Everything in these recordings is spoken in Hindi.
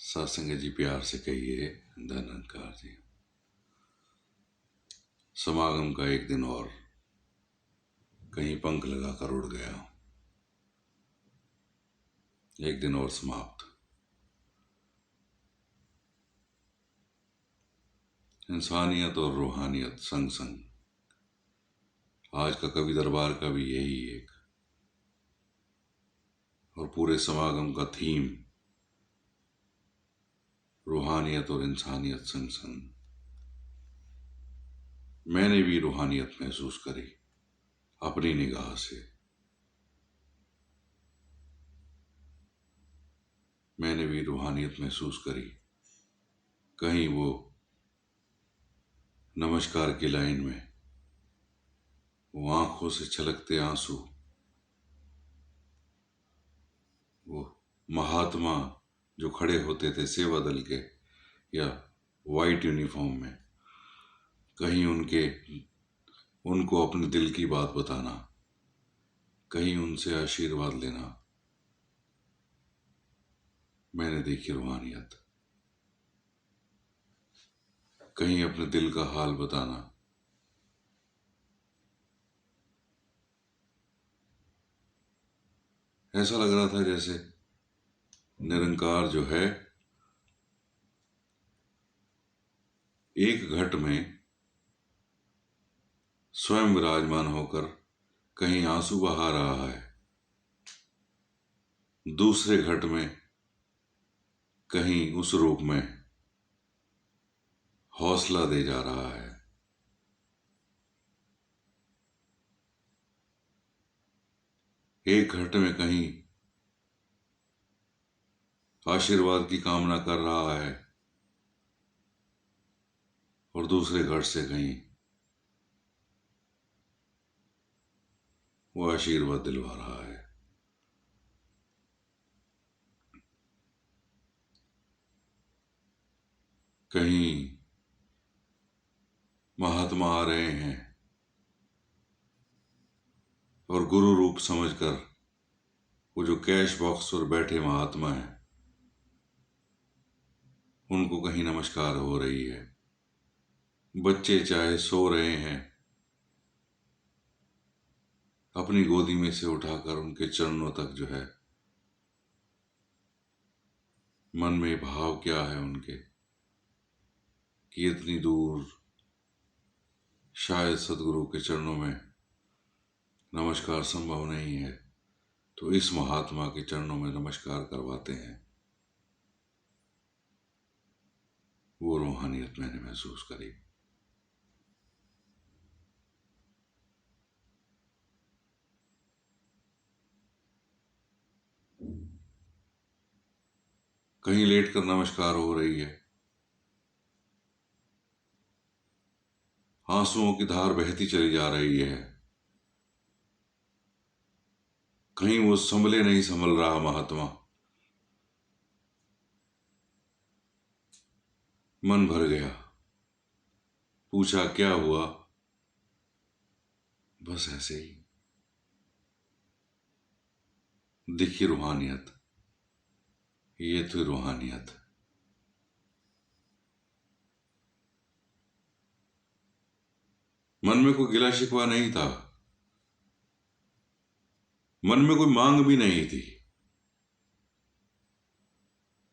सत्संग जी प्यार से कहिए धनंकार जी। समागम का एक दिन और कहीं पंख लगाकर उड़ गया, एक दिन और समाप्त। इंसानियत और रूहानियत संग संग, आज का कवि दरबार का भी यही एक, और पूरे समागम का थीम रूहानियत और इंसानियत संग संग। मैंने भी रूहानियत महसूस करी अपनी निगाह से। मैंने भी रूहानियत महसूस करी। कहीं वो नमस्कार की लाइन में वो आंखों से छलकते आंसू, वो महात्मा जो खड़े होते थे सेवा दल के या वाइट यूनिफॉर्म में, कहीं उनको अपने दिल की बात बताना, कहीं उनसे आशीर्वाद लेना। मैंने देखी रूहानियत। कहीं अपने दिल का हाल बताना। ऐसा लग रहा था जैसे निरंकार जो है एक घट में स्वयं विराजमान होकर कहीं आंसू बहा रहा है, दूसरे घट में कहीं उस रूप में हौसला दे जा रहा है। एक घट में कहीं आशीर्वाद की कामना कर रहा है और दूसरे घट से कहीं वो आशीर्वाद दिलवा रहा है। कहीं महात्मा आ रहे हैं और गुरु रूप समझकर वो जो कैश बॉक्स पर बैठे महात्मा हैं उनको कहीं नमस्कार हो रही है। बच्चे चाहे सो रहे हैं, अपनी गोदी में से उठाकर उनके चरणों तक जो है, मन में भाव क्या है उनके कि इतनी दूर शायद सदगुरु के चरणों में नमस्कार संभव नहीं है, तो इस महात्मा के चरणों में नमस्कार करवाते हैं। वो रूहानियत मैंने महसूस करी। कहीं लेटकर नमस्कार हो रही है, आंसुओं की धार बहती चली जा रही है, कहीं वो संभले नहीं संभल रहा महात्मा, मन भर गया। पूछा क्या हुआ? बस ऐसे ही। दिखी रूहानियत, ये थी रूहानियत। मन में कोई गिला शिकवा नहीं था, मन में कोई मांग भी नहीं थी,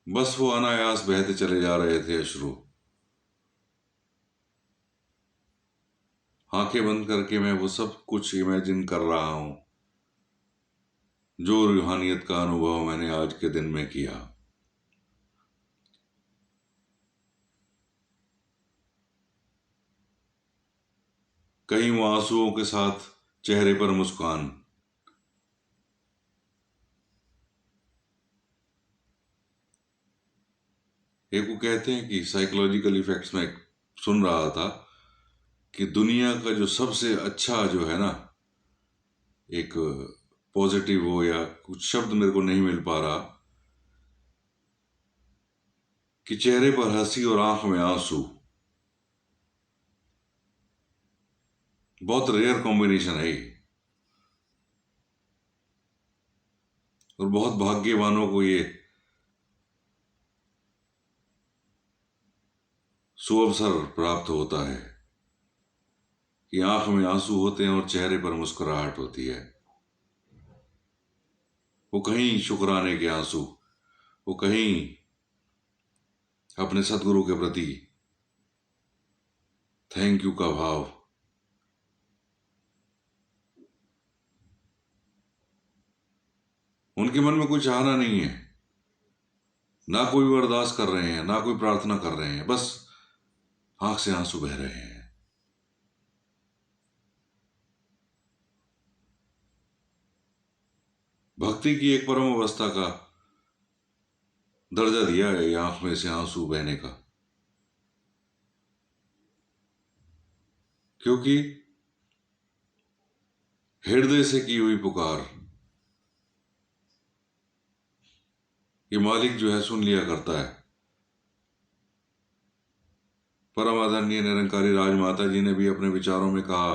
बस वो अनायास बहते चले जा रहे थे अश्रु। आंखें बंद करके मैं वो सब कुछ इमेजिन कर रहा हूं जो रूहानियत का अनुभव मैंने आज के दिन में किया। कहीं वो आंसुओं के साथ चेहरे पर मुस्कान, एक वो कहते हैं कि साइकोलॉजिकल इफेक्ट्स में सुन रहा था कि दुनिया का जो सबसे अच्छा जो है ना, एक पॉजिटिव हो या कुछ शब्द मेरे को नहीं मिल पा रहा, कि चेहरे पर हंसी और आंख में आंसू, बहुत रेयर कॉम्बिनेशन है ये, और बहुत भाग्यवानों को ये सुअवसर प्राप्त होता है कि आंख में आंसू होते हैं और चेहरे पर मुस्कुराहट होती है। वो कहीं शुक्राने के आंसू, वो कहीं अपने सदगुरु के प्रति थैंक यू का भाव। उनके मन में कोई चाहना नहीं है, ना कोई अरदास कर रहे हैं, ना कोई प्रार्थना कर रहे हैं, बस आंख से आंसू बह रहे हैं। भक्ति की एक परम अवस्था का दर्जा दिया है ये आंख में से आंसू बहने का, क्योंकि हृदय से की हुई पुकार ये मालिक जो है सुन लिया करता है। परम आदरणीय निरंकारी राजमाता जी ने भी अपने विचारों में कहा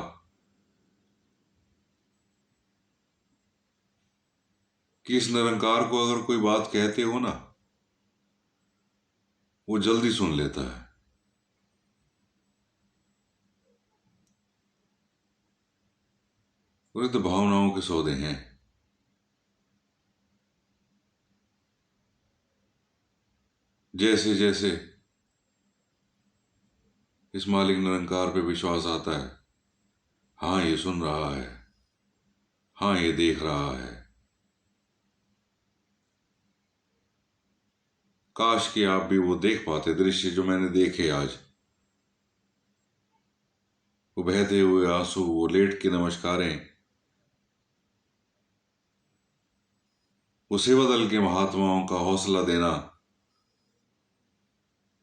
कि इस निरंकार को अगर कोई बात कहते हो ना, वो जल्दी सुन लेता है। वो तो भावनाओं के सौदे हैं। जैसे जैसे इस मालिक निरंकार पे विश्वास आता है, हाँ ये सुन रहा है, हाँ ये देख रहा है, काश कि आप भी वो देख पाते दृश्य जो मैंने देखे आज। वो बहते हुए आंसू, वो लेट के नमस्कारें, वो सेवा दल के महात्माओं का हौसला देना,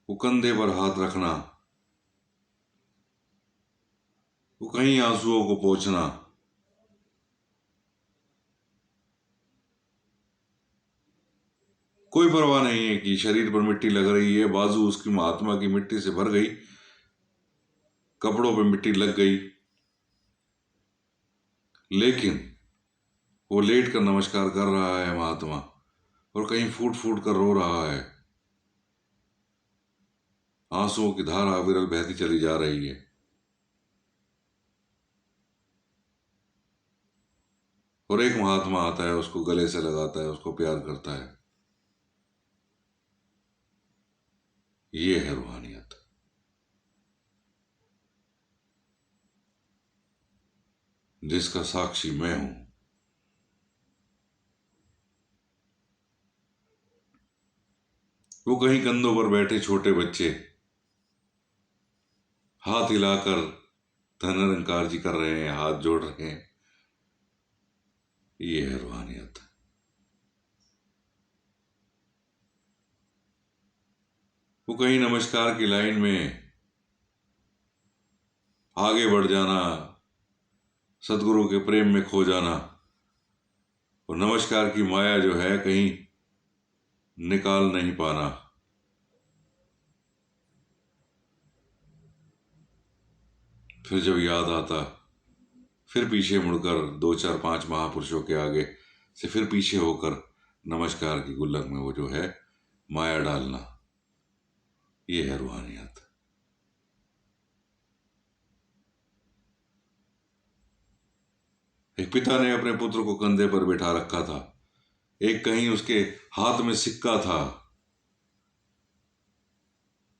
वो कंधे पर हाथ रखना, वो कहीं आंसुओं को पोंछना, कोई परवाह नहीं है कि शरीर पर मिट्टी लग रही है, बाजू उसकी महात्मा की मिट्टी से भर गई, कपड़ों पे मिट्टी लग गई, लेकिन वो लेट कर नमस्कार कर रहा है महात्मा, और कहीं फूट फूट कर रो रहा है। आंसुओं की धारा अविरल बहती चली जा रही है। और एक महात्मा आता है, उसको गले से लगाता है, उसको प्यार करता है। ये है रूहानियत। जिसका साक्षी मैं हूं। वो कहीं कंधों पर बैठे छोटे बच्चे हाथ हिलाकर धन जी कर रहे हैं, हाथ जोड़ रहे हैं। ये है रूहानियत। वो कहीं नमस्कार की लाइन में आगे बढ़ जाना, सदगुरु के प्रेम में खो जाना, और नमस्कार की माया जो है कहीं निकाल नहीं पाना। फिर जब याद आता, फिर पीछे मुड़कर 2 4 5 महापुरुषों के आगे से फिर पीछे होकर नमस्कार की गुल्लक में वो जो है माया डालना, ये है रूहानियत। एक पिता ने अपने पुत्र को कंधे पर बिठा रखा था, एक कहीं उसके हाथ में सिक्का था,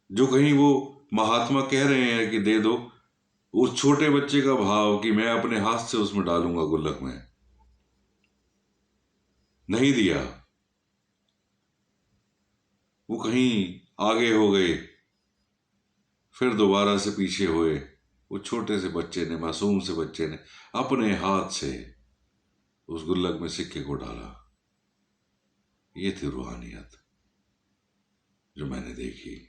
जो कहीं वो महात्मा कह रहे हैं कि दे दो, उस छोटे बच्चे का भाव कि मैं अपने हाथ से उसमें डालूंगा गुल्लक में, नहीं दिया। वो कहीं आगे हो गए, फिर दोबारा से पीछे हुए। वो छोटे से बच्चे ने, मासूम से बच्चे ने अपने हाथ से उस गुल्लक में सिक्के को डाला। ये थी रूहानियत जो मैंने देखी।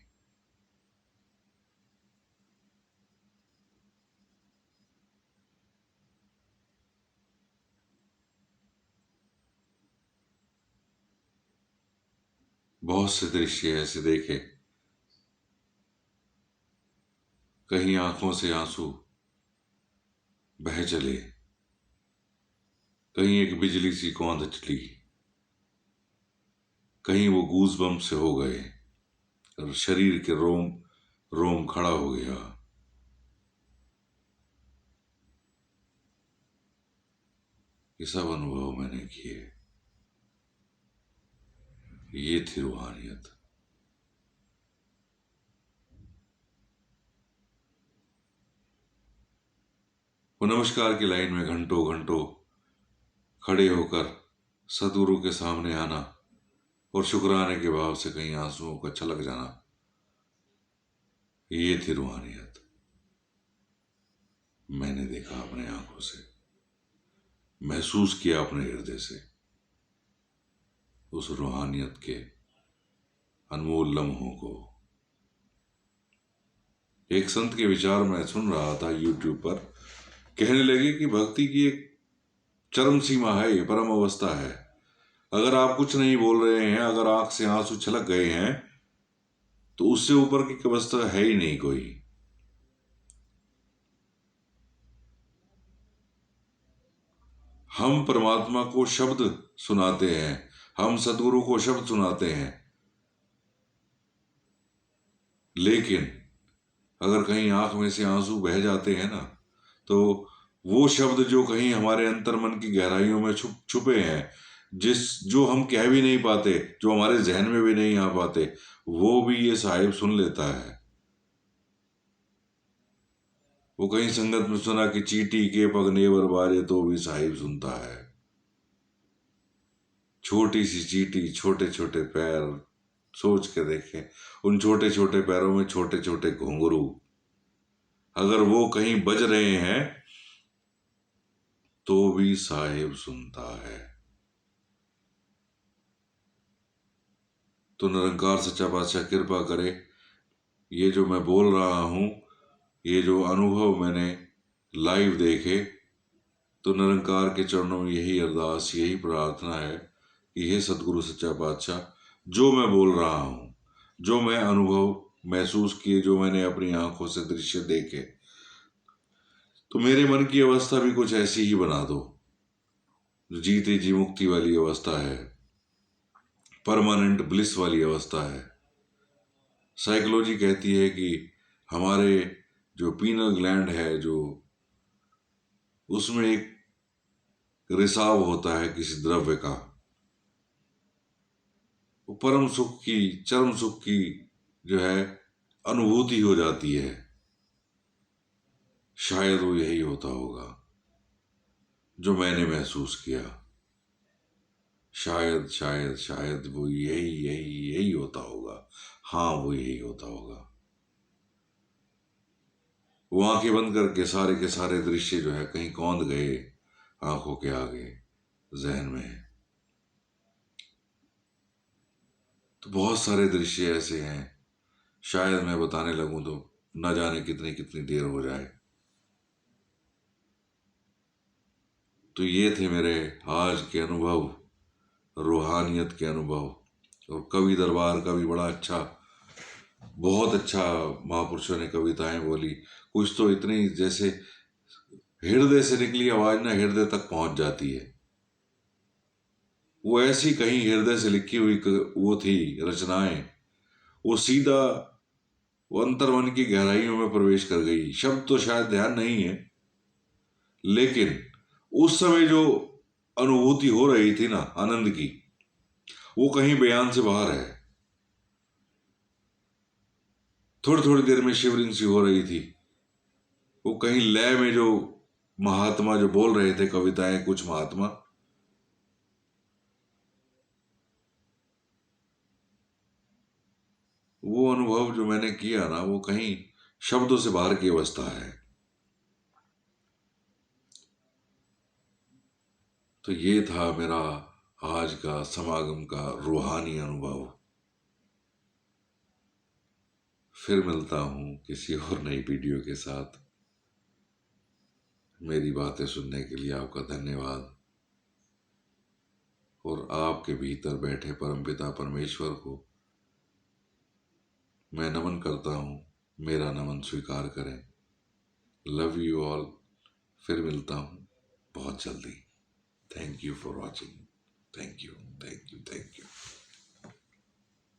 बहुत से दृश्य ऐसे देखे, कहीं आंखों से आंसू बह चले, कहीं एक बिजली सी कौंध चली, कहीं वो गूज बम से हो गए और शरीर के रोम रोम खड़ा हो गया। ये सब अनुभव मैंने किए। ये थी रूहानियत। वो नमस्कार की लाइन में घंटों घंटों खड़े होकर सदगुरु के सामने आना और शुक्राने के भाव से कहीं आंसुओं का छलक जाना, ये थी रूहानियत। मैंने देखा अपने आंखों से, महसूस किया अपने हृदय से उस रूहानियत के अनमोल लम्हों को। एक संत के विचार मैं सुन रहा था यूट्यूब पर, कहने लगे कि भक्ति की एक चरम सीमा है, ये परम अवस्था है। अगर आप कुछ नहीं बोल रहे हैं, अगर आंख से आंसू छलक गए हैं, तो उससे ऊपर की अवस्था है ही नहीं कोई। हम परमात्मा को शब्द सुनाते हैं, हम सदगुरु को शब्द सुनाते हैं, लेकिन अगर कहीं आंख में से आंसू बह जाते हैं ना, तो वो शब्द जो कहीं हमारे अंतर मन की गहराइयों में छुपे हैं, जो हम कह भी नहीं पाते, जो हमारे जहन में भी नहीं आ पाते, वो भी ये साहिब सुन लेता है। वो कहीं संगत में सुना कि चींटी के पग नेवर बाजे तो भी साहिब सुनता है। छोटी सी चींटी, छोटे छोटे पैर, सोच के देखें उन छोटे छोटे पैरों में छोटे छोटे घुंघरू, अगर वो कहीं बज रहे हैं तो भी साहिब सुनता है। तो निरंकार सच्चा पातशाह कृपा करे, ये जो मैं बोल रहा हूं, ये जो अनुभव मैंने लाइव देखे, तो निरंकार के चरणों में यही अरदास, यही प्रार्थना है कि हे सतगुरु सच्चा पातशाह, जो मैं बोल रहा हूं, जो मैं अनुभव महसूस किए, जो मैंने अपनी आंखों से दृश्य देखे, तो मेरे मन की अवस्था भी कुछ ऐसी ही बना दो, जो जीते जी मुक्ति वाली अवस्था है, परमानेंट ब्लिस वाली अवस्था है। साइकोलॉजी कहती है कि हमारे जो पीनल ग्लैंड है, जो उसमें एक रिसाव होता है किसी द्रव्य का, वो परम सुख की, चरम सुख की जो है अनुभूति हो जाती है। शायद वो यही होता होगा जो मैंने महसूस किया। शायद शायद शायद वो यही यही यही होता होगा। हाँ, वो यही होता होगा। वो आंखें बंद करके सारे के सारे दृश्य जो है कहीं कौंध गए आंखों के आगे, जहन में। तो बहुत सारे दृश्य ऐसे हैं, शायद मैं बताने लगूं तो न जाने कितनी कितनी देर हो जाए। तो ये थे मेरे आज के अनुभव, रूहानियत के अनुभव। और कवि दरबार का भी बड़ा अच्छा, बहुत अच्छा महापुरुषों ने कविताएं बोली। कुछ तो इतनी जैसे हृदय से निकली आवाज ना हृदय तक पहुंच जाती है। वो ऐसी कहीं हृदय से लिखी हुई वो थी रचनाएं, वो सीधा वो अंतर्मन की गहराइयों में प्रवेश कर गई। शब्द तो शायद ध्यान नहीं है, लेकिन उस समय जो अनुभूति हो रही थी ना आनंद की, वो कहीं बयान से बाहर है। थोड़ी थोड़ी देर में शिवरिंग सी हो रही थी। वो कहीं लय में जो महात्मा जो बोल रहे थे कविताएं, कुछ महात्मा, वो अनुभव जो मैंने किया ना, वो कहीं शब्दों से बाहर की अवस्था है। तो ये था मेरा आज का समागम का रूहानी अनुभव। फिर मिलता हूं किसी और नई वीडियो के साथ। मेरी बातें सुनने के लिए आपका धन्यवाद। और आपके भीतर बैठे परमपिता परमेश्वर को मैं नमन करता हूं, मेरा नमन स्वीकार करें। Love you all. फिर मिलता हूं बहुत जल्दी। Thank you for watching. Thank you, thank you, thank you.